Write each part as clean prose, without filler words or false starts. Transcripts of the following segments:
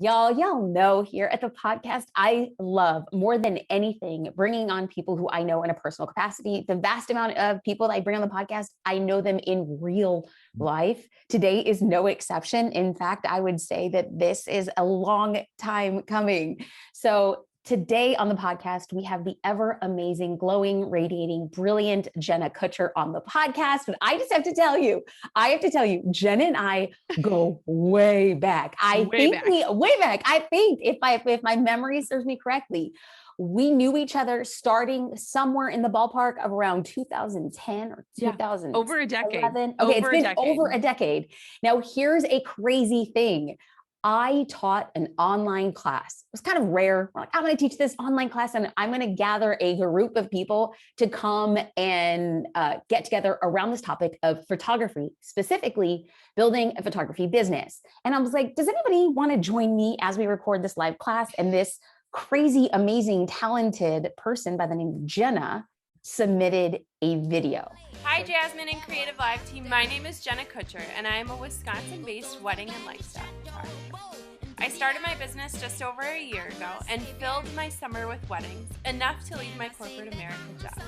Y'all know here at the podcast, I love more than anything bringing on people who I know in a personal capacity. The vast amount of people that I bring on the podcast, I know them in real life. Today is no exception. In fact, I would say that this is a long time coming. So today on the podcast, we have the ever amazing, glowing, radiating, brilliant Jenna Kutcher on the podcast. But I just have to tell you, Jenna and I go way back. I think if my memory serves me correctly, we knew each other starting somewhere in the ballpark of around 2010 or 2000. Over a decade. Okay, it's been over a decade. Now, here's a crazy thing. I taught an online class. It was kind of rare. Like, I'm going to teach this online class and I'm going to gather a group of people to come and get together around this topic of photography, specifically building a photography business. And I was like, does anybody want to join me as we record this live class? And this crazy, amazing, talented person by the name of Jenna submitted a video. Hi, Jasmine and Creative Live team. My name is Jenna Kutcher, and I am a Wisconsin-based wedding and lifestyle photographer. I started my business just over a year ago and filled my summer with weddings, enough to leave my corporate America job.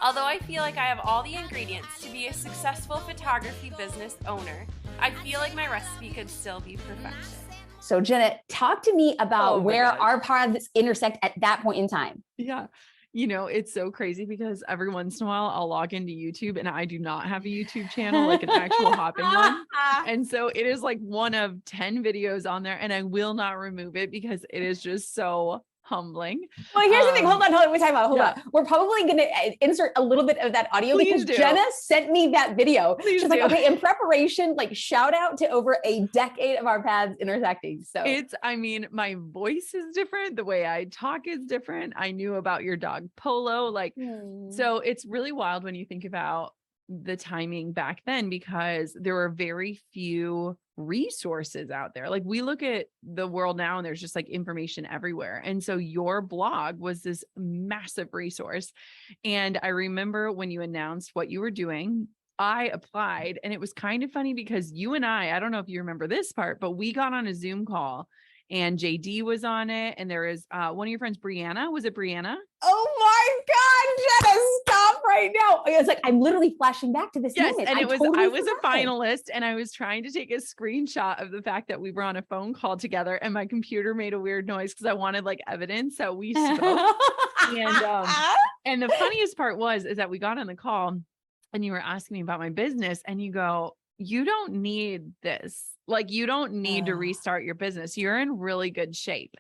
Although I feel like I have all the ingredients to be a successful photography business owner, I feel like my recipe could still be perfection. So Jenna, talk to me about where our paths intersect at that point in time. Yeah. You know, it's so crazy because every once in a while I'll log into YouTube and I do not have a YouTube channel, like an actual hopping one. And so it is like one of 10 videos on there and I will not remove it because it is just so humbling. Well, here's the thing. Hold on. Hold on. We're probably going to insert a little bit of that audio because Jenna sent me that video. She's like, okay, in preparation, like shout out to over a decade of our paths intersecting. So I mean, my voice is different. The way I talk is different. I knew about your dog Polo. So it's really wild when you think about the timing back then, because there were very few resources out there. Like we look at the world now and there's just like information everywhere. And so your blog was this massive resource. And I remember when you announced what you were doing, I applied, and it was kind of funny because you and I don't know if you remember this part, but we got on a Zoom call and JD was on it. And there is one of your friends, Brianna. Was it Brianna? Oh my God, Jenna, stop right now. It's like, I'm literally flashing back to this moment. And I was a finalist and I was trying to take a screenshot of the fact that we were on a phone call together and my computer made a weird noise because I wanted like evidence that we spoke. And the funniest part is that we got on the call and you were asking me about my business and you go, you don't need this. Like, you don't need to restart your business. You're in really good shape.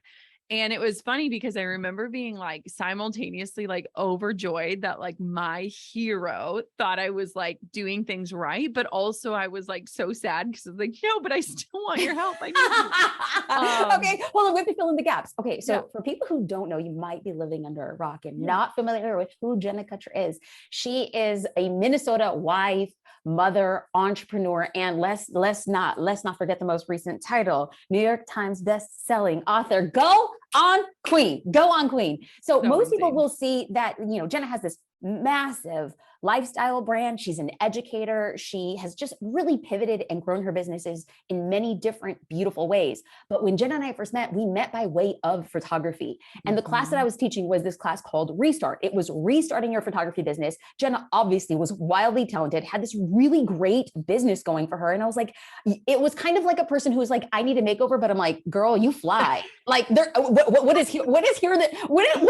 And it was funny because I remember being like simultaneously like overjoyed that like my hero thought I was like doing things right. But also I was like so sad because I was like, no, but I still want your help. I need you. Okay. Well, we have to fill in the gaps. Okay. So for people who don't know, you might be living under a rock and not familiar with who Jenna Kutcher is. She is a Minnesota wife, mother, entrepreneur, and let's not forget the most recent title, New York Times Bestselling author. Go on queen. So most people will see that, Jenna has this massive lifestyle brand. She's an educator. She has just really pivoted and grown her businesses in many different beautiful ways. But when Jenna and I first met, we met by way of photography. And the class that I was teaching was this class called Restart. It was restarting your photography business. Jenna obviously was wildly talented, had this really great business going for her. And I was like, it was kind of like a person who was like, I need a makeover, but I'm like, girl, you fly. Like, what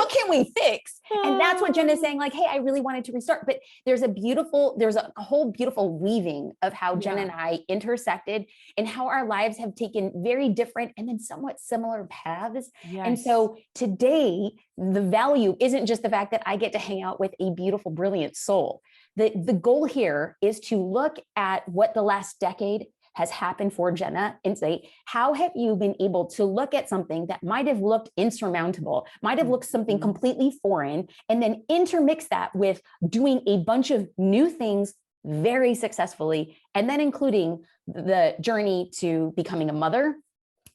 can we fix? And that's what Jenna's saying, like, hey, I really wanted to restart. But there's a whole beautiful weaving of how Jenna and I intersected and how our lives have taken very different and then somewhat similar paths. Yes. And so today, the value isn't just the fact that I get to hang out with a beautiful, brilliant soul. The goal here is to look at what the last decade has happened for Jenna and say, how have you been able to look at something that might have looked insurmountable, might have looked something completely foreign, and then intermix that with doing a bunch of new things very successfully, and then including the journey to becoming a mother,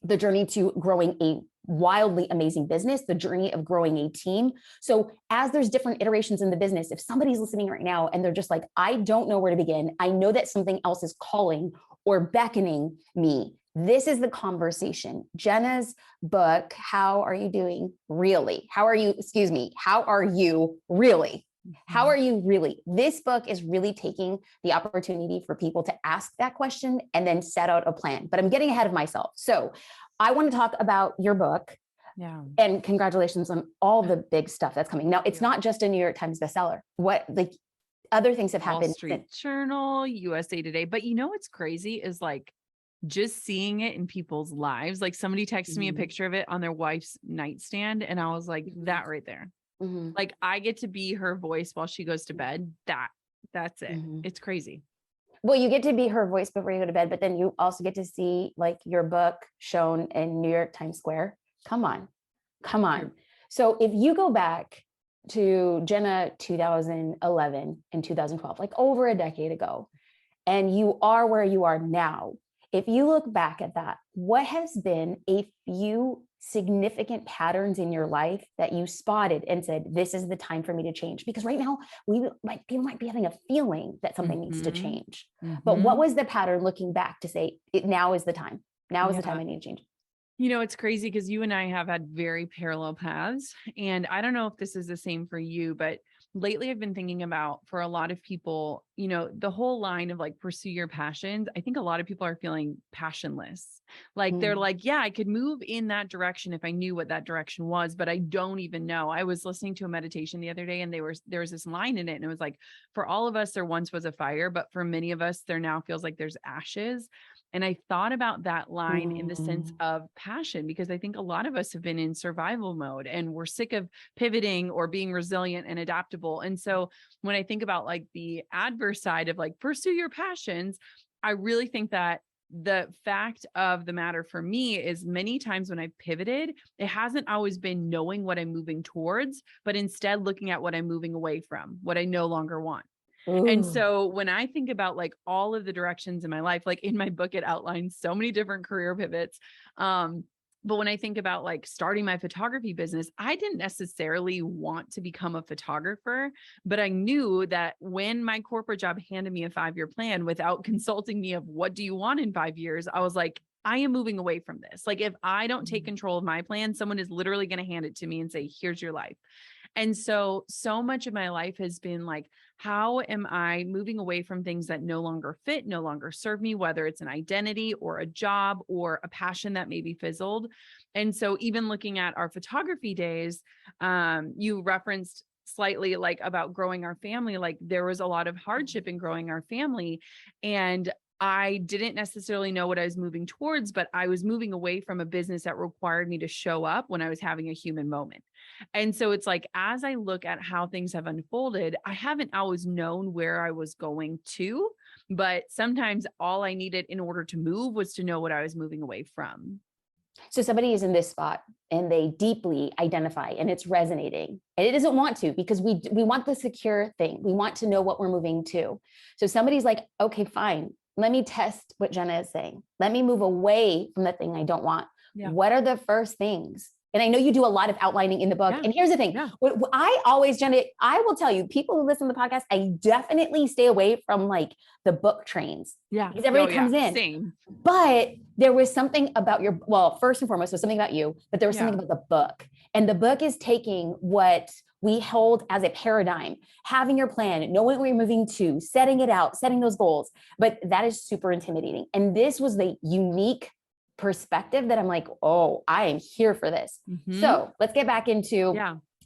the journey to growing a wildly amazing business, the journey of growing a team. So as there's different iterations in the business, if somebody's listening right now and they're just like, I don't know where to begin, I know that something else is calling or beckoning me This is the conversation. Jenna's book, How Are You Doing Really? How are you really? How are you really? This book is really taking the opportunity for people to ask that question and then set out a plan. But I'm getting ahead of myself. So I want to talk about your book. Yeah. And congratulations on all the big stuff that's coming. Now, it's not just a New York Times bestseller. What, like, other things have happened. Wall Street Journal, USA Today. But you know what's crazy is like just seeing it in people's lives. Like somebody texted me a picture of it on their wife's nightstand, and I was like, that right there. Like I get to be her voice while she goes to bed. That's it. It's crazy. Well, you get to be her voice before you go to bed, but then you also get to see like your book shown in New York Times Square. Come on. So if you go back to Jenna 2011 and 2012, like over a decade ago, and you are where you are now, if you look back at that, what has been a few significant patterns in your life that you spotted and said, this is the time for me to change? Because right now people might be having a feeling that something needs to change. But what was the pattern looking back to say, now is the time? Now is the time I need to change. You know, it's crazy because you and I have had very parallel paths. And I don't know if this is the same for you, but lately I've been thinking about, for a lot of people, you know, the whole line of like, pursue your passions. I think a lot of people are feeling passionless. Like they're like, yeah, I could move in that direction if I knew what that direction was, but I don't even know. I was listening to a meditation the other day and there was this line in it. And it was like, for all of us, there once was a fire, but for many of us, there now feels like there's ashes. And I thought about that line in the sense of passion, because I think a lot of us have been in survival mode and we're sick of pivoting or being resilient and adaptable. And so when I think about like the adverse side of like, pursue your passions, I really think that the fact of the matter for me is many times when I've pivoted, it hasn't always been knowing what I'm moving towards, but instead looking at what I'm moving away from, what I no longer want. And so when I think about like all of the directions in my life, like in my book, it outlines so many different career pivots. But when I think about like starting my photography business, I didn't necessarily want to become a photographer, but I knew that when my corporate job handed me a 5-year plan without consulting me of what do you want in 5 years, I was like, I am moving away from this. Like if I don't take control of my plan, someone is literally going to hand it to me and say, here's your life. And so much of my life has been like, how am I moving away from things that no longer fit, no longer serve me, whether it's an identity or a job or a passion that maybe fizzled. And so even looking at our photography days, you referenced slightly like about growing our family, like there was a lot of hardship in growing our family. And I didn't necessarily know what I was moving towards, but I was moving away from a business that required me to show up when I was having a human moment. And so it's like, as I look at how things have unfolded, I haven't always known where I was going to, but sometimes all I needed in order to move was to know what I was moving away from. So somebody is in this spot and they deeply identify and it's resonating and it doesn't want to, because we want the secure thing. We want to know what we're moving to. So somebody's like, okay, fine. Let me test what Jenna is saying. Let me move away from the thing I don't want. Yeah. What are the first things? And I know you do a lot of outlining in the book. Yeah. And here's the thing. Yeah. Jenna, I will tell you, people who listen to the podcast, I definitely stay away from like the book trains. Yeah. Because everybody comes in. Same. But there was something about first and foremost, was something about you, but there was something about the book. And the book is taking what we hold as a paradigm, having your plan, knowing where you're moving to, setting it out, setting those goals. But that is super intimidating. And this was the unique perspective that I'm like, oh, I am here for this. So let's get back into,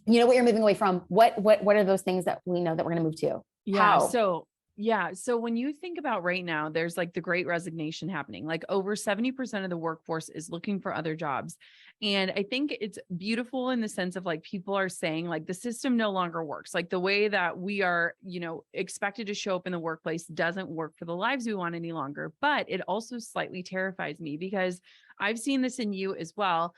you know, what you're moving away from. What are those things that we know that we're going to move to? Yeah. How? So when you think about right now, there's like the great resignation happening, like over 70% of the workforce is looking for other jobs. And I think it's beautiful in the sense of like, people are saying like the system no longer works. Like the way that we are, you know, expected to show up in the workplace doesn't work for the lives we want any longer. But it also slightly terrifies me because I've seen this in you as well.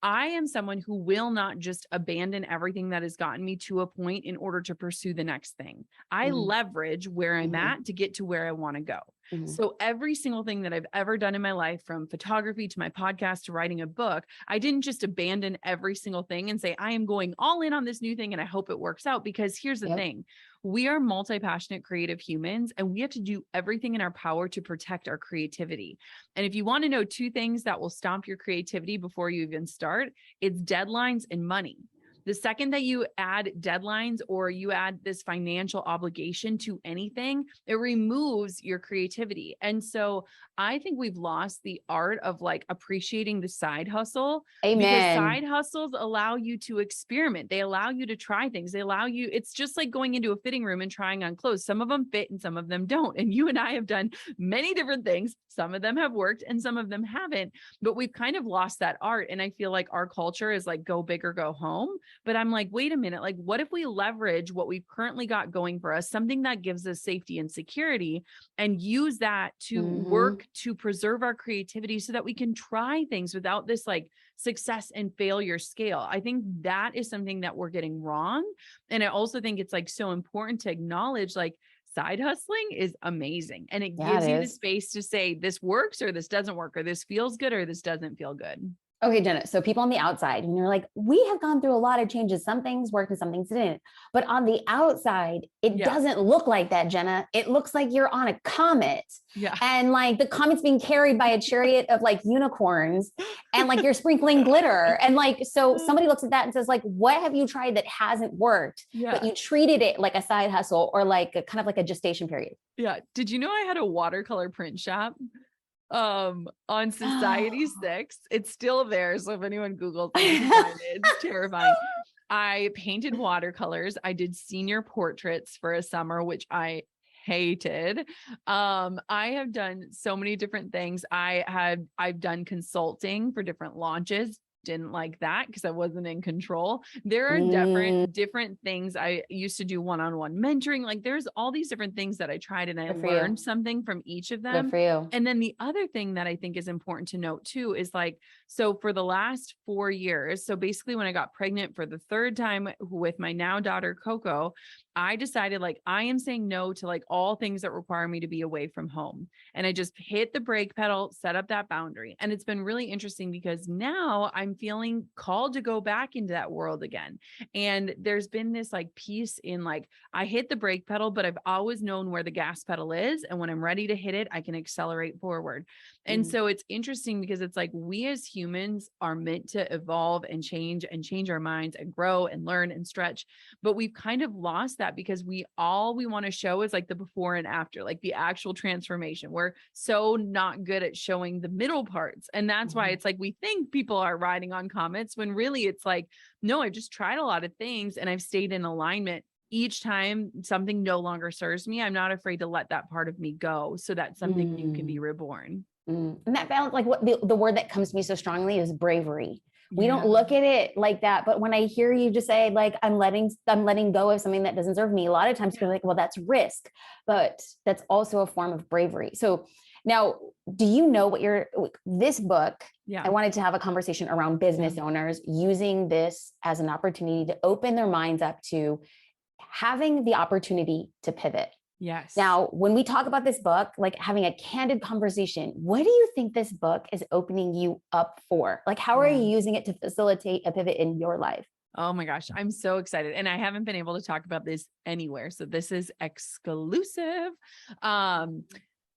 I am someone who will not just abandon everything that has gotten me to a point in order to pursue the next thing. I leverage where I'm at to get to where I want to go. So every single thing that I've ever done in my life, from photography to my podcast to writing a book, I didn't just abandon every single thing and say, I am going all in on this new thing and I hope it works out. Because here's the thing. We are multi-passionate creative humans, and we have to do everything in our power to protect our creativity. And if you want to know two things that will stomp your creativity before you even start, it's deadlines and money. The second that you add deadlines or you add this financial obligation to anything, it removes your creativity. And so I think we've lost the art of like appreciating the side hustle. Amen. Because side hustles allow you to experiment. They allow you to try things. They allow you, it's just like going into a fitting room and trying on clothes. Some of them fit and some of them don't. And you and I have done many different things. Some of them have worked and some of them haven't, but we've kind of lost that art. And I feel like our culture is like, go big or go home. But I'm like, wait a minute, like, what if we leverage what we've currently got going for us, something that gives us safety and security, and use that to work to preserve our creativity so that we can try things without this like success and failure scale. I think that is something that we're getting wrong. And I also think it's like so important to acknowledge like side hustling is amazing. And it gives you the space to say this works or this doesn't work, or this feels good or this doesn't feel good. Okay, Jenna. So people on the outside, and you're like, we have gone through a lot of changes. Some things worked and some things didn't. But on the outside, it doesn't look like that, Jenna. It looks like you're on a comet. Yeah. And like the comet's being carried by a chariot of like unicorns, and like you're sprinkling glitter. And like, so somebody looks at that and says like, what have you tried that hasn't worked? But you treated it like a side hustle or like a kind of like a gestation period. Yeah. Did you know I had a watercolor print shop? On Society 6, it's still there. So if anyone Googles it, it's terrifying. I painted watercolors. I did senior portraits for a summer, which I hated. I have done so many different things. I've done consulting for different launches. Didn't like that because I wasn't in control. There are different things. I used to do one-on-one mentoring. Like there's all these different things that I tried, and I learned something from each of them. Good for you. And then the other thing that I think is important to note too is like, so for the last 4 years, so basically when I got pregnant for the third time with my now daughter, Coco, I decided like, I am saying no to like all things that require me to be away from home. And I just hit the brake pedal, set up that boundary. And it's been really interesting because now I'm feeling called to go back into that world again. And there's been this like piece in like, I hit the brake pedal, but I've always known where the gas pedal is. And when I'm ready to hit it, I can accelerate forward. And so it's interesting because it's like, we as humans are meant to evolve and change our minds and grow and learn and stretch. But we've kind of lost that because we want to show is like the before and after, like the actual transformation. We're so not good at showing the middle parts. And that's why it's like, we think people are riding on comets when really it's like, no, I've just tried a lot of things and I've stayed in alignment. Each time something no longer serves me, I'm not afraid to let that part of me go so that something new can be reborn. And that balance, like what the word that comes to me so strongly is bravery. We don't look at it like that. But when I hear you just say like, I'm letting go of something that doesn't serve me, a lot of times people are like, well, that's risk, but that's also a form of bravery. So now, do you know what this book, I wanted to have a conversation around business owners using this as an opportunity to open their minds up to having the opportunity to pivot. Yes. Now, when we talk about this book, like having a candid conversation, what do you think this book is opening you up for? Like, how are you using it to facilitate a pivot in your life? Oh my gosh, I'm so excited. And I haven't been able to talk about this anywhere. So this is exclusive.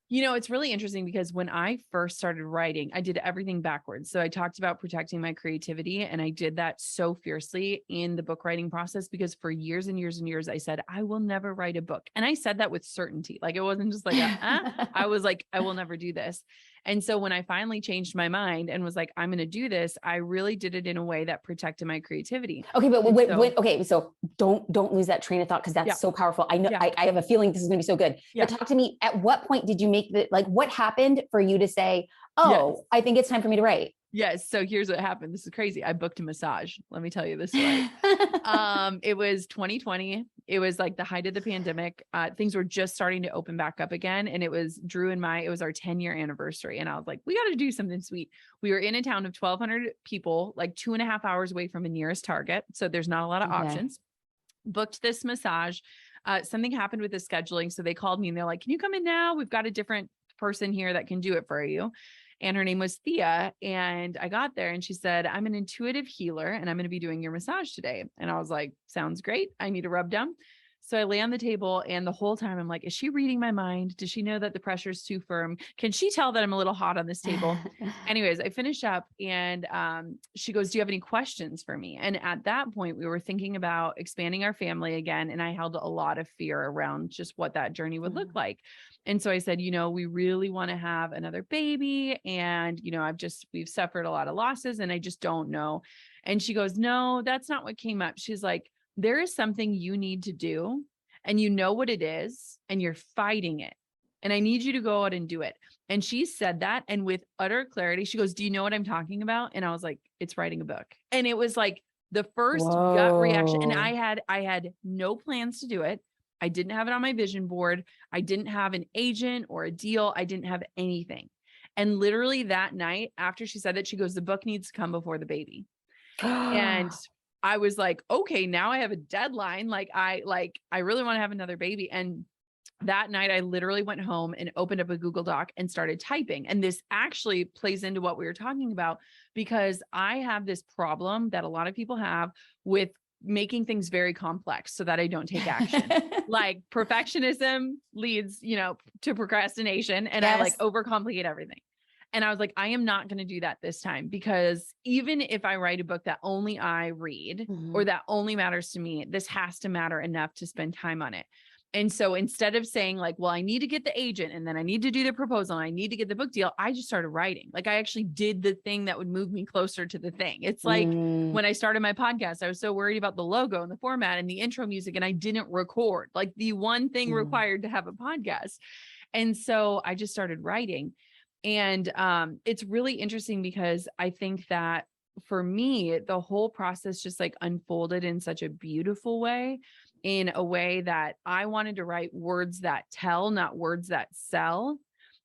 You know, it's really interesting because when I first started writing, I did everything backwards. So I talked about protecting my creativity, and I did that so fiercely in the book writing process because for years and years and years, I said, I will never write a book. And I said that with certainty. Like it wasn't just like, I was like, I will never do this. And so when I finally changed my mind and was like, I'm going to do this, I really did it in a way that protected my creativity. Okay. But wait, so don't lose that train of thought. Cause that's so powerful. I know I have a feeling this is going to be so good, but talk to me. At what point did you make what happened for you to say, I think it's time for me to write? Yes. So here's what happened. This is crazy. I booked a massage. Let me tell you this story. It was 2020. It was like the height of the pandemic. Things were just starting to open back up again. And it was it was our 10-year anniversary. And I was like, we got to do something sweet. We were in a town of 1,200 people, like 2.5 hours away from the nearest Target. So there's not a lot of options. Booked this massage. Something happened with the scheduling. So they called me and they're like, can you come in now? We've got a different person here that can do it for you. And her name was Thea. And I got there and she said, I'm an intuitive healer and I'm going to be doing your massage today. And I was like, sounds great. I need a rub down. So I lay on the table and the whole time I'm like, is she reading my mind? Does she know that the pressure is too firm? Can she tell that I'm a little hot on this table? Anyways, I finish up and she goes, do you have any questions for me? And at that point we were thinking about expanding our family again. And I held a lot of fear around just what that journey would look like. And so I said, we really want to have another baby. And, we've suffered a lot of losses and I just don't know. And she goes, no, that's not what came up. She's like, there is something you need to do and you know what it is and you're fighting it. And I need you to go out and do it. And she said that. And with utter clarity, she goes, do you know what I'm talking about? And I was like, it's writing a book. And it was like the first gut reaction. And I had no plans to do it. I didn't have it on my vision board. I didn't have an agent or a deal. I didn't have anything. And literally that night after she said that, she goes, the book needs to come before the baby. And I was like, okay, now I have a deadline. I really want to have another baby. And that night I literally went home and opened up a Google Doc and started typing. And this actually plays into what we were talking about, because I have this problem that a lot of people have with making things very complex so that I don't take action. Like perfectionism leads, to procrastination, and I overcomplicate everything. And I was like, I am not going to do that this time, because even if I write a book that only I read or that only matters to me, this has to matter enough to spend time on it. And so instead of saying like, well, I need to get the agent and then I need to do the proposal and I need to get the book deal, I just started writing. Like I actually did the thing that would move me closer to the thing. It's like when I started my podcast, I was so worried about the logo and the format and the intro music, and I didn't record like the one thing required to have a podcast. And so I just started writing. And it's really interesting because I think that for me, the whole process just like unfolded in such a beautiful way, in a way that I wanted to write words that tell, not words that sell.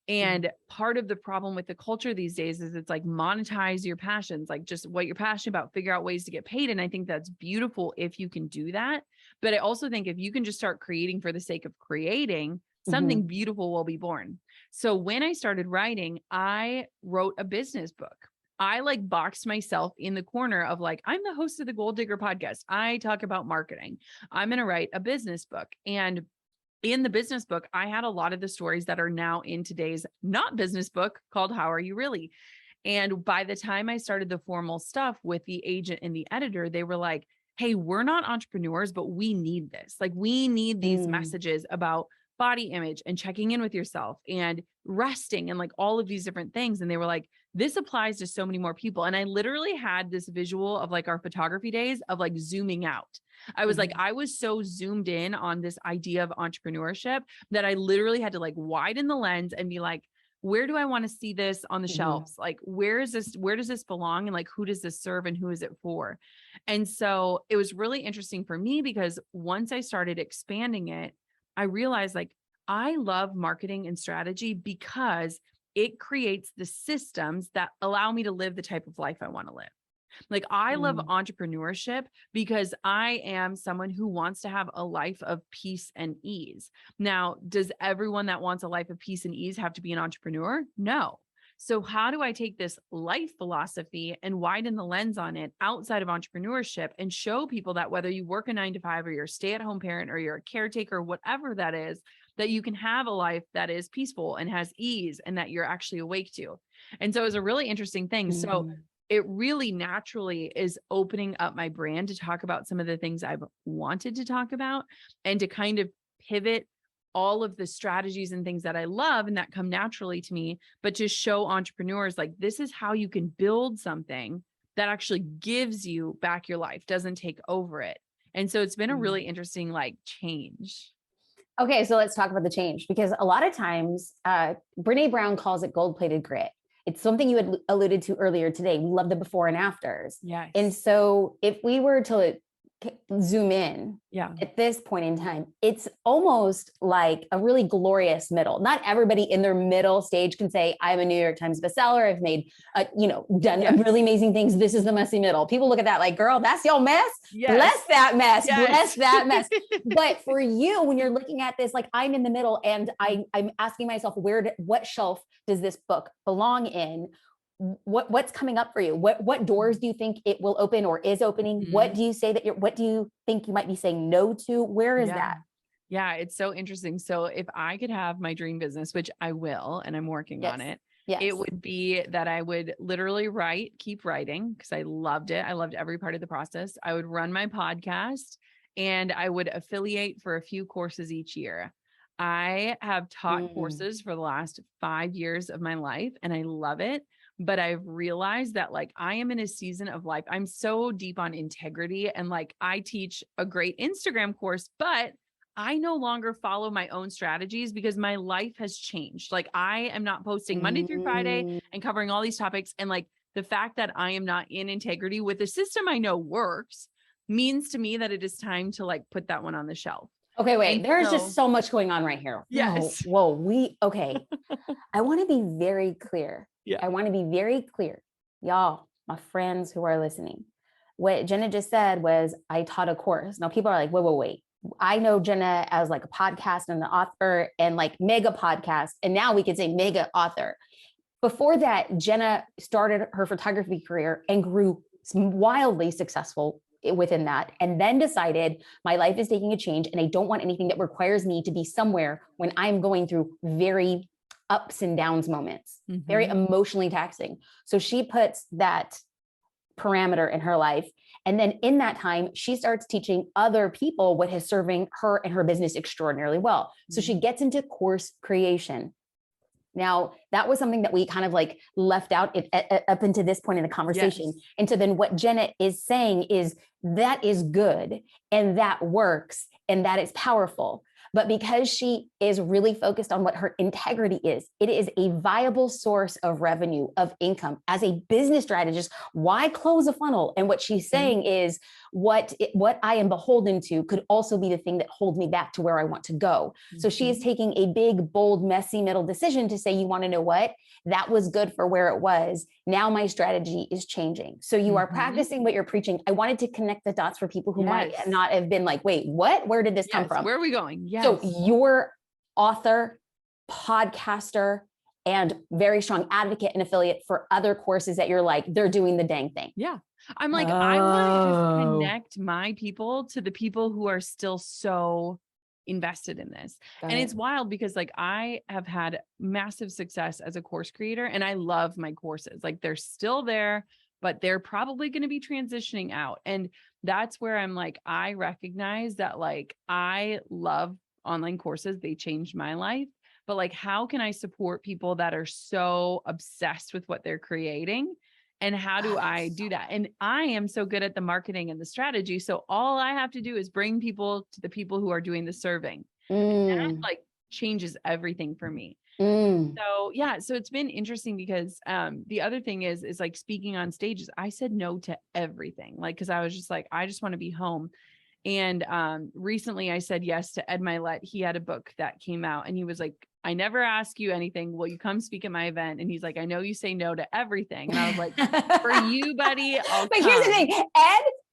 And part of the problem with the culture these days is it's like monetize your passions, like just what you're passionate about, figure out ways to get paid. And I think that's beautiful if you can do that. But I also think if you can just start creating for the sake of creating, something beautiful will be born. So when I started writing, I wrote a business book. I like boxed myself in the corner of like, I'm the host of the Gold Digger podcast. I talk about marketing. I'm going to write a business book. And in the business book, I had a lot of the stories that are now in today's not business book called How Are You Really? And by the time I started the formal stuff with the agent and the editor, they were like, hey, we're not entrepreneurs, but we need this. Like we need these messages about body image and checking in with yourself and resting and like all of these different things. And they were like, this applies to so many more people. And I literally had this visual of like our photography days of like zooming out. I was like, I was so zoomed in on this idea of entrepreneurship that I literally had to like widen the lens and be like, where do I want to see this on the shelves? Like, where does this belong? And like, who does this serve and who is it for? And so it was really interesting for me because once I started expanding it, I realized like, I love marketing and strategy because it creates the systems that allow me to live the type of life I want to live. Like I love entrepreneurship because I am someone who wants to have a life of peace and ease. Now, does everyone that wants a life of peace and ease have to be an entrepreneur? No. So how do I take this life philosophy and widen the lens on it outside of entrepreneurship and show people that whether you work a 9-to-5 or you're a stay-at-home parent or you're a caretaker, whatever that is, that you can have a life that is peaceful and has ease and that you're actually awake to. And so it was a really interesting thing. So it really naturally is opening up my brand to talk about some of the things I've wanted to talk about and to kind of pivot all of the strategies and things that I love and that come naturally to me, but to show entrepreneurs like this is how you can build something that actually gives you back your life, doesn't take over it. And so it's been a really interesting like change. Okay, so let's talk about the change, because a lot of times Brene Brown calls it gold-plated grit. It's something you had alluded to earlier today. We love the before and afters. Yes. And so if we were to zoom in Yeah. at this point in time, it's almost like a really glorious middle. Not everybody in their middle stage can say, I'm a New York Times bestseller. I've made, done really amazing things. This is the messy middle. People look at that like, girl, that's your mess. Yes. Bless that mess. Yes. Bless that mess. But for you, when you're looking at this, like I'm in the middle and I'm asking myself, what shelf does this book belong in? What's coming up for you? What doors do you think it will open or is opening? Mm-hmm. What do you say what do you think you might be saying no to? Where is that? Yeah, it's so interesting. So if I could have my dream business, which I will, and I'm working on it, it would be that I would literally keep writing because I loved it. I loved every part of the process. I would run my podcast and I would affiliate for a few courses each year. I have taught courses for the last 5 years of my life and I love it. But I've realized that like I am in a season of life. I'm so deep on integrity and like I teach a great Instagram course, but I no longer follow my own strategies because my life has changed. Like I am not posting Monday through Friday and covering all these topics. And like the fact that I am not in integrity with the system I know works means to me that it is time to like put that one on the shelf. Okay, wait, there's just so much going on right here. Yes. Whoa, okay. I want to be very clear. Yeah. I want to be very clear. Y'all, my friends who are listening, what Jenna just said was, I taught a course. Now people are like, wait. I know Jenna as like a podcast and the author and like mega podcast. And now we could say mega author. Before that, Jenna started her photography career and grew wildly successful within that, and then decided my life is taking a change and I don't want anything that requires me to be somewhere when I'm going through very ups and downs moments, very emotionally taxing. So she puts that parameter in her life. And then in that time, she starts teaching other people what is serving her and her business extraordinarily well. So she gets into course creation. Now, that was something that we kind of like left out up into this point in the conversation. Yes. And so then what Jenna is saying is that is good and that works and that is powerful. But because she is really focused on what her integrity is, it is a viable source of revenue, of income. As a business strategist, why close a funnel? And what she's saying is what I am beholden to could also be the thing that holds me back to where I want to go. So she is taking a big, bold, messy middle decision to say, you want to know what? That was good for where it was. Now my strategy is changing. So you are practicing what you're preaching. I wanted to connect the dots for people who might not have been like, wait, what? Where did this come from? Where are we going? Yes. So you're author, podcaster, and very strong advocate and affiliate for other courses that you're like, they're doing the dang thing. Yeah. I'm like, I want to just connect my people to the people who are still so invested in this. And it's wild because like I have had massive success as a course creator and I love my courses. Like they're still there, but they're probably going to be transitioning out. And that's where I'm like, I recognize that like I love online courses. They changed my life, but like, how can I support people that are so obsessed with what they're creating? And how do I do that? And I am so good at the marketing and the strategy. So all I have to do is bring people to the people who are doing the serving. And that like changes everything for me. So yeah, so it's been interesting because the other thing is like speaking on stages, I said no to everything. Like, cause I was just like, I just want to be home. And recently I said yes to Ed Milet. He had a book that came out and he was like, I never ask you anything. Will you come speak at my event? And he's like, I know you say no to everything. And I was like, for you, buddy, I'll But here's the thing.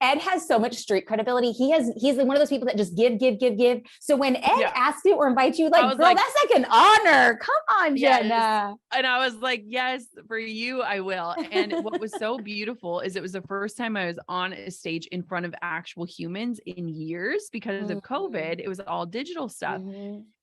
Ed has so much street credibility. He's one of those people that just give. So when Ed asks you or invites you, like, girl, that's like an honor. Come on, Jenna. And I was like, yes, for you, I will. And what was so beautiful is it was the first time I was on a stage in front of actual humans in years because of COVID. It was all digital stuff.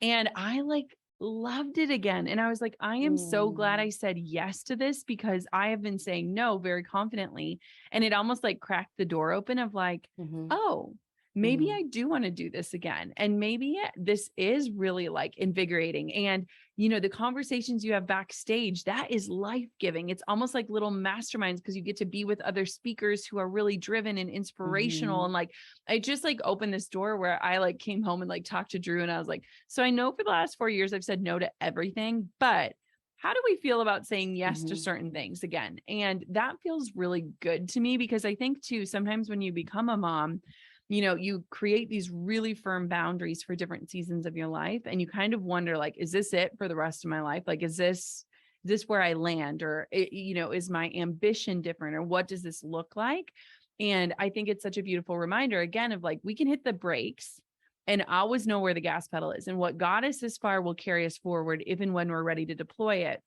And I like loved it again. And I was like, I am so glad I said yes to this because I have been saying no very confidently. And it almost like cracked the door open of like, oh, maybe I do want to do this again. And maybe this is really like invigorating. And, you know, the conversations you have backstage, that is life-giving. It's almost like little masterminds because you get to be with other speakers who are really driven and inspirational. And like, I just like opened this door where I like came home and like talked to Drew and I was like, so I know for the last 4 years, I've said no to everything, but how do we feel about saying yes to certain things again? And that feels really good to me because I think too, sometimes when you become a mom, you create these really firm boundaries for different seasons of your life. And you kind of wonder, like, is this it for the rest of my life? Like, is this where I land? Or, is my ambition different? Or what does this look like? And I think it's such a beautiful reminder again of like, we can hit the brakes and always know where the gas pedal is, and what got us this far will carry us forward if and when we're ready to deploy it.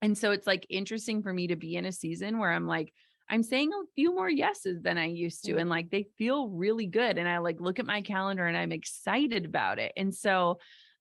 And so it's like interesting for me to be in a season where I'm like, I'm saying a few more yeses than I used to. And like, they feel really good. And I like look at my calendar and I'm excited about it. And so,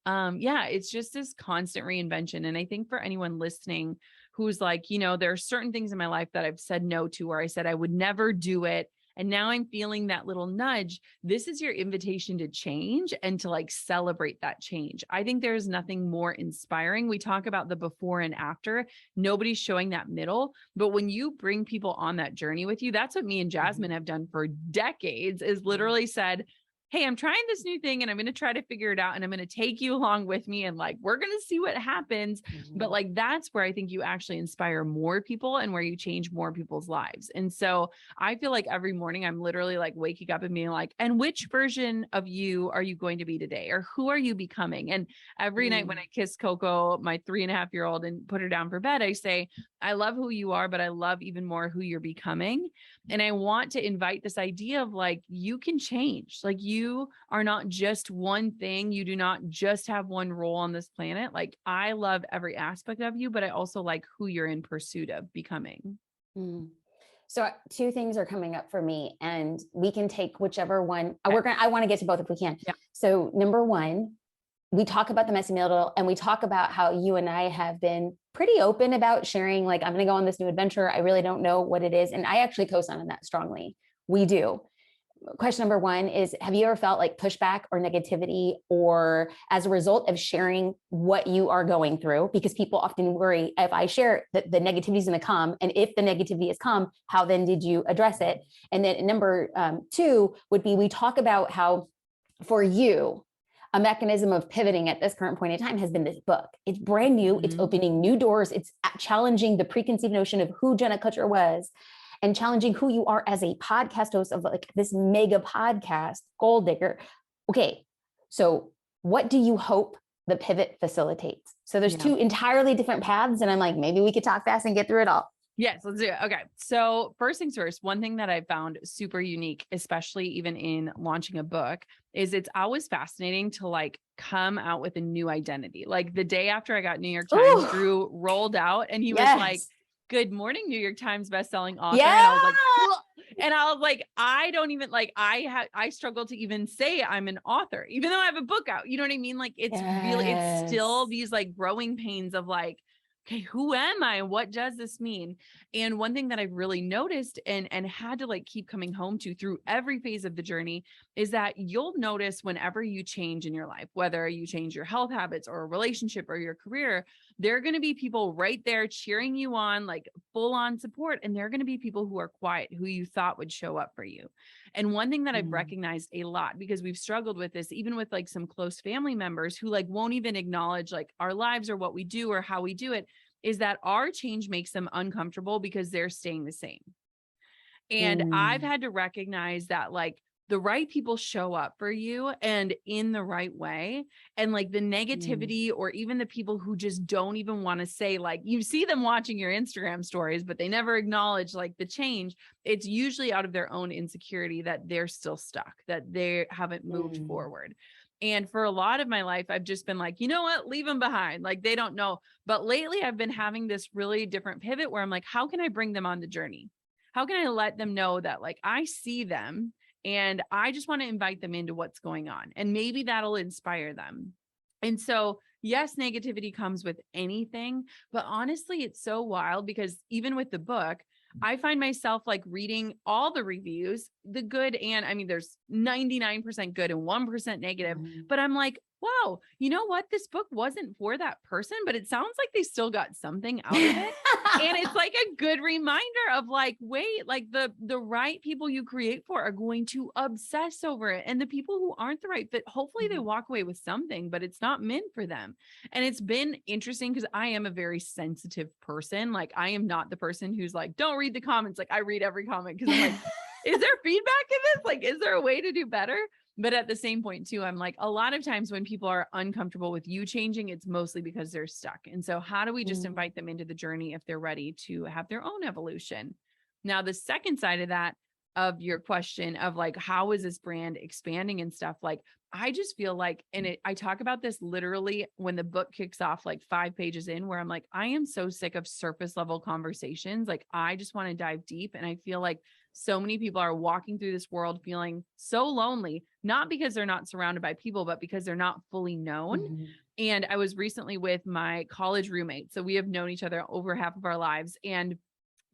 it's just this constant reinvention. And I think for anyone listening who's like, there are certain things in my life that I've said no to, where I said I would never do it, and now I'm feeling that little nudge. This is your invitation to change and to like celebrate that change. I think there's nothing more inspiring. We talk about the before and after. Nobody's showing that middle, but when you bring people on that journey with you, that's what me and Jasmine have done for decades, is literally said, hey, I'm trying this new thing and I'm going to try to figure it out. And I'm going to take you along with me. And like, we're going to see what happens. But like, that's where I think you actually inspire more people and where you change more people's lives. And so I feel like every morning I'm literally like waking up and being like, and which version of you are you going to be today? Or who are you becoming? And every night when I kiss Coco, my 3.5-year-old, and put her down for bed, I say, I love who you are, but I love even more who you're becoming. And I want to invite this idea of like, you can change. Like, you are not just one thing. You do not just have one role on this planet. Like, I love every aspect of you, but I also like who you're in pursuit of becoming. So two things are coming up for me, and we can take whichever one. I want to get to both if we can. Yeah. So number one, we talk about the messy middle, and we talk about how you and I have been pretty open about sharing, like, I'm going to go on this new adventure. I really don't know what it is. And I actually co-sign on that strongly. We do. Question number one is, have you ever felt like pushback or negativity, or as a result of sharing what you are going through? Because people often worry, if I share that the negativity is going to come, and if the negativity has come, how then did you address it? And then number two would be, we talk about how for you, a mechanism of pivoting at this current point in time has been this book. It's brand new. It's opening new doors. It's challenging the preconceived notion of who Jenna Kutcher was, and challenging who you are as a podcast host of like this mega podcast, Gold Digger. Okay, so what do you hope the pivot facilitates? So there's two entirely different paths, and I'm like, maybe we could talk fast and get through it all. Yes, let's do it. Okay. So first things first, one thing that I found super unique, especially even in launching a book, is it's always fascinating to like come out with a new identity. Like the day after I got New York Times, Drew rolled out and he was like, good morning, New York Times bestselling author. Yeah. And I was like, whoa. And I was like, I don't even like, I struggle to even say I'm an author, even though I have a book out. You know what I mean? Like, it's really, it's still these like growing pains of like, okay, who am I? What does this mean? And one thing that I've really noticed and had to like keep coming home to through every phase of the journey is that you'll notice whenever you change in your life, whether you change your health habits or a relationship or your career, there are going to be people right there cheering you on, like full on support. And there are going to be people who are quiet, who you thought would show up for you. And one thing that I've recognized a lot, because we've struggled with this, even with like some close family members who like won't even acknowledge like our lives or what we do or how we do it, is that our change makes them uncomfortable because they're staying the same. And I've had to recognize that like the right people show up for you and in the right way. And like the negativity or even the people who just don't even want to say, like, you see them watching your Instagram stories, but they never acknowledge like the change. It's usually out of their own insecurity that they're still stuck, that they haven't moved forward. And for a lot of my life, I've just been like, you know what, leave them behind. Like they don't know. But lately I've been having this really different pivot where I'm like, how can I bring them on the journey? How can I let them know that like I see them and I just want to invite them into what's going on, and maybe that'll inspire them. And so, yes, negativity comes with anything, but honestly, it's so wild because even with the book, I find myself like reading all the reviews, the good, and I mean, there's 99% good and 1% negative, but I'm like, wow, you know what? This book wasn't for that person, but it sounds like they still got something out of it. And it's like a good reminder of like, wait, like the right people you create for are going to obsess over it. And the people who aren't the right fit, hopefully they walk away with something, but it's not meant for them. And it's been interesting because I am a very sensitive person. Like I am not the person who's like, don't read the comments. Like I read every comment because I'm like, is there feedback in this? Like, is there a way to do better? But at the same point too, I'm like, a lot of times when people are uncomfortable with you changing, it's mostly because they're stuck. And so how do we just invite them into the journey if they're ready to have their own evolution? Now, the second side of that, of your question of like, how is this brand expanding and stuff? Like, I just feel like, I talk about this literally when the book kicks off, like 5 pages in, where I'm like, I am so sick of surface level conversations. Like, I just want to dive deep. And I feel like so many people are walking through this world feeling so lonely, not because they're not surrounded by people, but because they're not fully known. And I was recently with my college roommate. So we have known each other over half of our lives. And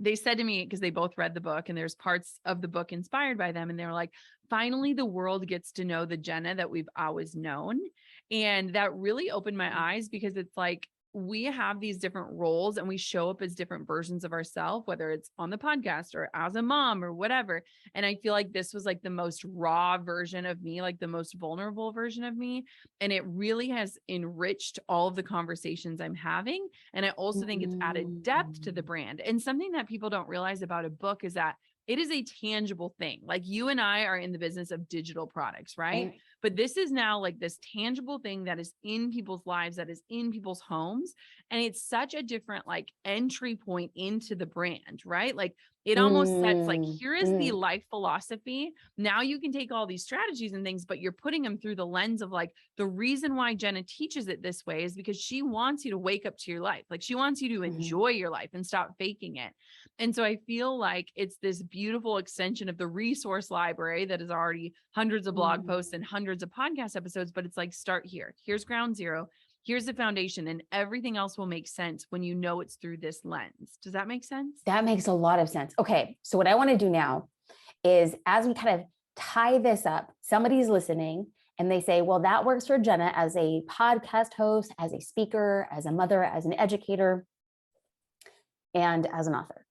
they said to me, because they both read the book and there's parts of the book inspired by them. And they were like, finally, the world gets to know the Jenna that we've always known. And that really opened my eyes, because it's like, we have these different roles and we show up as different versions of ourselves, whether it's on the podcast or as a mom or whatever. And I feel like this was like the most raw version of me, like the most vulnerable version of me. And it really has enriched all of the conversations I'm having. And I also think it's added depth to the brand. And something that people don't realize about a book is that it is a tangible thing. Like, you and I are in the business of digital products, right? But this is now like this tangible thing that is in people's lives, that is in people's homes. And it's such a different like entry point into the brand, right? Like, it almost sets like, here is the life philosophy. Now you can take all these strategies and things, but you're putting them through the lens of like, the reason why Jenna teaches it this way is because she wants you to wake up to your life. Like, she wants you to enjoy your life and stop faking it. And so I feel like it's this beautiful extension of the resource library that is already hundreds of blog posts and hundreds of podcast episodes, but it's like, start here. Here's ground zero. Here's the foundation, and everything else will make sense when you know it's through this lens. Does that make sense? That makes a lot of sense. Okay. So what I want to do now is, as we kind of tie this up, somebody's listening and they say, well, that works for Jenna as a podcast host, as a speaker, as a mother, as an educator, and as an author.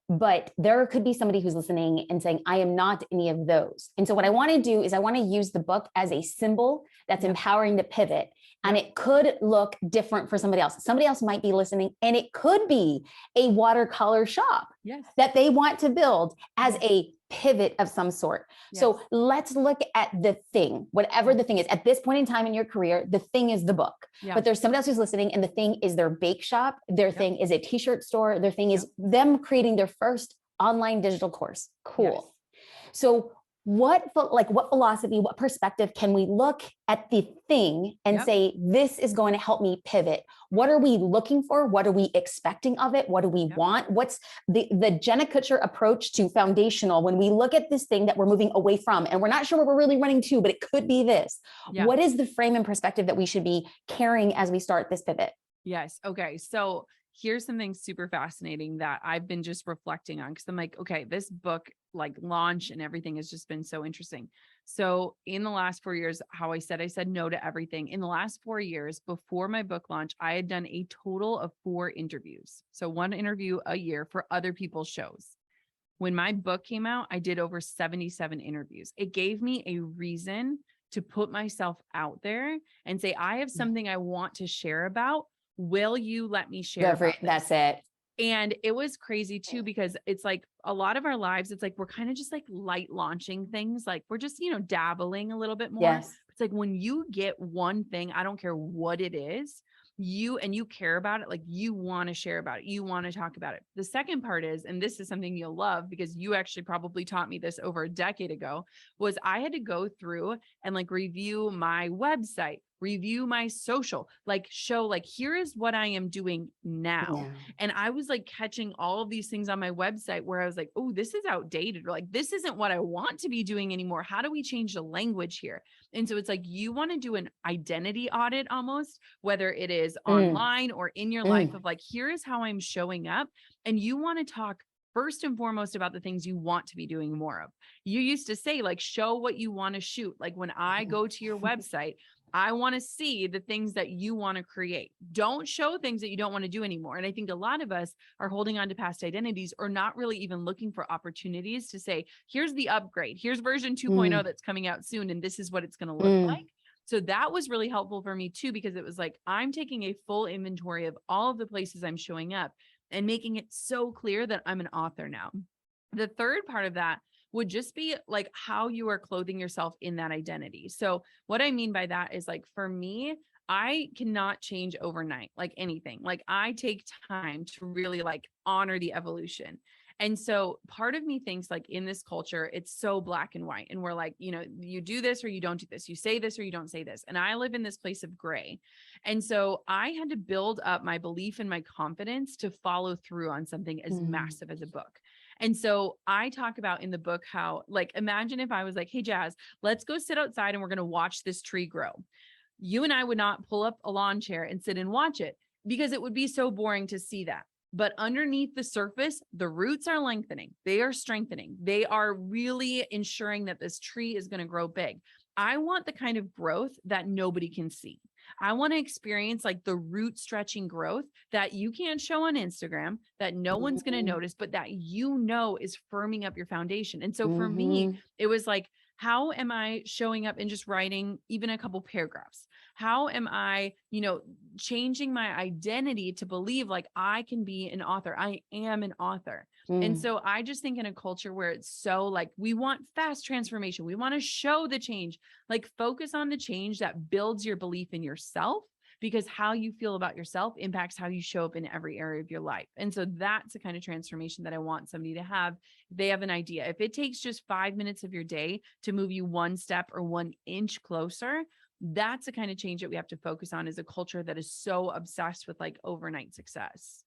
But there could be somebody who's listening and saying, I am not any of those. And so what I want to do is I want to use the book as a symbol that's empowering to pivot. And it could look different for somebody else. Somebody else might be listening, and it could be a watercolor shop that they want to build as a pivot of some sort. So let's look at the thing, whatever the thing is. At this point in time in your career, the thing is the book. But there's somebody else who's listening, and the thing is their bake shop. Their thing is a t-shirt store. Their thing is them creating their first online digital course. Cool. So what philosophy, what perspective can we look at the thing and say, this is going to help me pivot? What are we looking for? What are we expecting of it? What do we want? What's the Jenna Kutcher approach to foundational when we look at this thing that we're moving away from, and we're not sure where we're really running to, but it could be this. What is the frame and perspective that we should be carrying as we start this pivot? Yes. Okay. So here's something super fascinating that I've been just reflecting on, because I'm like, okay, this book like launch and everything has just been so interesting. So in the last 4 years, how I said no to everything. In the last 4 years before my book launch, I had done a total of 4 interviews. So 1 interview a year for other people's shows. When my book came out, I did over 77 interviews. It gave me a reason to put myself out there and say, I have something I want to share about. Will you let me share? That's it. And it was crazy too, because it's like a lot of our lives, it's like, we're kind of just like light launching things. Like, we're just, dabbling a little bit more. It's like, when you get one thing, I don't care what it is, you care about it. Like, you want to share about it. You want to talk about it. The second part is, and this is something you'll love, because you actually probably taught me this over a decade ago, was I had to go through and like review my website, review my social, like show like, here is what I am doing now. And I was like catching all of these things on my website where I was like, oh, this is outdated, or like, this isn't what I want to be doing anymore. How do we change the language here? And so it's like, you want to do an identity audit almost, whether it is online or in your life, of like, here is how I'm showing up. And you want to talk first and foremost about the things you want to be doing more of. You used to say like, show what you want to shoot. Like, when I go to your website, I want to see the things that you want to create. Don't show things that you don't want to do anymore. And I think a lot of us are holding on to past identities, or not really even looking for opportunities to say, here's the upgrade. Here's version 2.0 that's coming out soon, and this is what it's going to look like. So that was really helpful for me too, because it was like, I'm taking a full inventory of all of the places I'm showing up and making it so clear that I'm an author now. The third part of that would just be like how you are clothing yourself in that identity. So what I mean by that is like, for me, I cannot change overnight, like anything. Like I take time to really like honor the evolution. And so part of me thinks like in this culture, it's so black and white. And we're like, you do this or you don't do this. You say this or you don't say this. And I live in this place of gray. And so I had to build up my belief and my confidence to follow through on something as massive as a book. And so I talk about in the book how, like, imagine if I was like, hey, Jazz, let's go sit outside and we're going to watch this tree grow. You and I would not pull up a lawn chair and sit and watch it because it would be so boring to see that. But underneath the surface, the roots are lengthening. They are strengthening. They are really ensuring that this tree is going to grow big. I want the kind of growth that nobody can see. I want to experience like the root stretching growth that you can't show on Instagram, that no one's going to notice, but that is firming up your foundation. And so for me, it was like, how am I showing up and just writing even a couple paragraphs? How am I, changing my identity to believe like I can be an author? I am an author. And so I just think in a culture where it's so like, we want fast transformation. We want to show the change, like focus on the change that builds your belief in yourself, because how you feel about yourself impacts how you show up in every area of your life. And so that's the kind of transformation that I want somebody to have. They have an idea. If it takes just 5 minutes of your day to move you one step or 1 inch closer, that's the kind of change that we have to focus on as a culture that is so obsessed with like overnight success.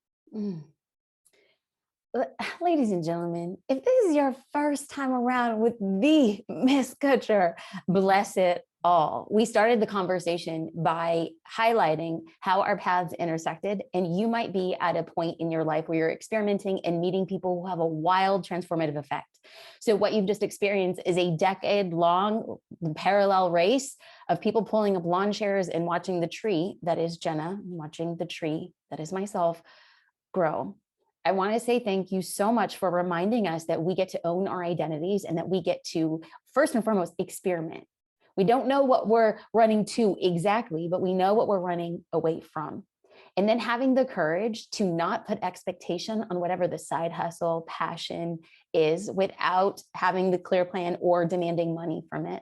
Ladies and gentlemen, if this is your first time around with the Miss Kutcher, bless it all. We started the conversation by highlighting how our paths intersected, and you might be at a point in your life where you're experimenting and meeting people who have a wild transformative effect. So what you've just experienced is a decade-long parallel race of people pulling up lawn chairs and watching the tree that is Jenna, watching the tree that is myself grow. I want to say thank you so much for reminding us that we get to own our identities and that we get to, first and foremost, experiment. We don't know what we're running to exactly, but we know what we're running away from. And then having the courage to not put expectation on whatever the side hustle, passion is without having the clear plan or demanding money from it.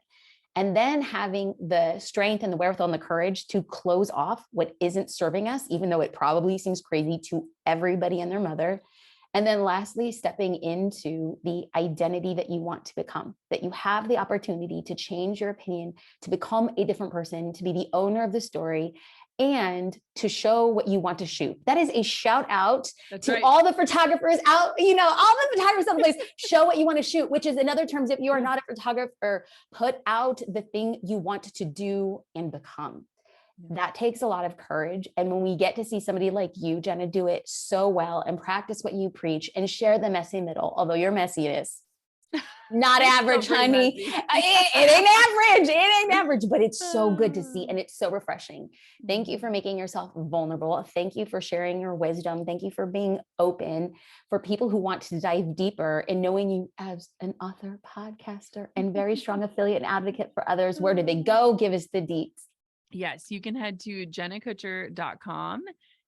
And then having the strength and the wherewithal and the courage to close off what isn't serving us, even though it probably seems crazy to everybody and their mother. And then lastly, stepping into the identity that you want to become, that you have the opportunity to change your opinion, to become a different person, to be the owner of the story, and to show what you want to shoot. That is a shout out to all the photographers out, all the photographers on the place, show what you want to shoot, which is another terms, if you are not a photographer, put out the thing you want to do and become. That takes a lot of courage. And when we get to see somebody like you, Jenna, do it so well and practice what you preach and share the messy middle, although your messiness, not average, honey. It ain't average, but it's so good to see. And it's so refreshing. Thank you for making yourself vulnerable. Thank you for sharing your wisdom. Thank you for being open for people who want to dive deeper and knowing you as an author, podcaster, and very strong affiliate and advocate for others. Where do they go? Give us the deets. Yes, you can head to jennakutcher.com.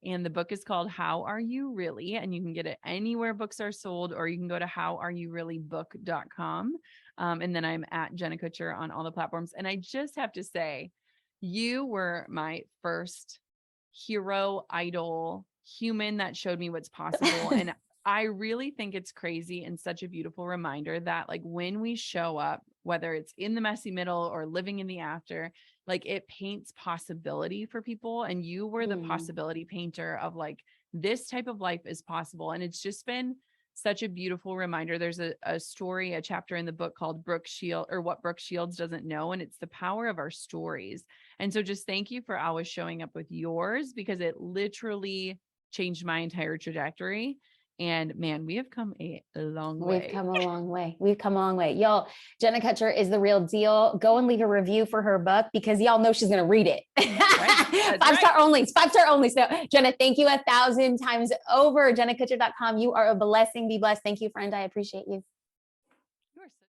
And the book is called How Are You Really? And you can get it anywhere books are sold, or you can go to howareyourreallybook.com. And then I'm at Jenna Kutcher on all the platforms. And I just have to say, you were my first hero, idol, human that showed me what's possible. And I really think it's crazy and such a beautiful reminder that like when we show up, whether it's in the messy middle or living in the after, like it paints possibility for people. And you were the possibility painter of like, this type of life is possible. And it's just been such a beautiful reminder. There's a story, a chapter in the book called What Brooke Shields Doesn't Know. And it's the power of our stories. And so just thank you for always showing up with yours, because it literally changed my entire trajectory. And man, we have come a long way. We've come a long way. We've come a long way. Y'all, Jenna Kutcher is the real deal. Go and leave a review for her book, because y'all know she's going to read it. Right. Five-star only. 5-star only. So Jenna, thank you 1,000 times over. JennaKutcher.com. You are a blessing. Be blessed. Thank you, friend. I appreciate you.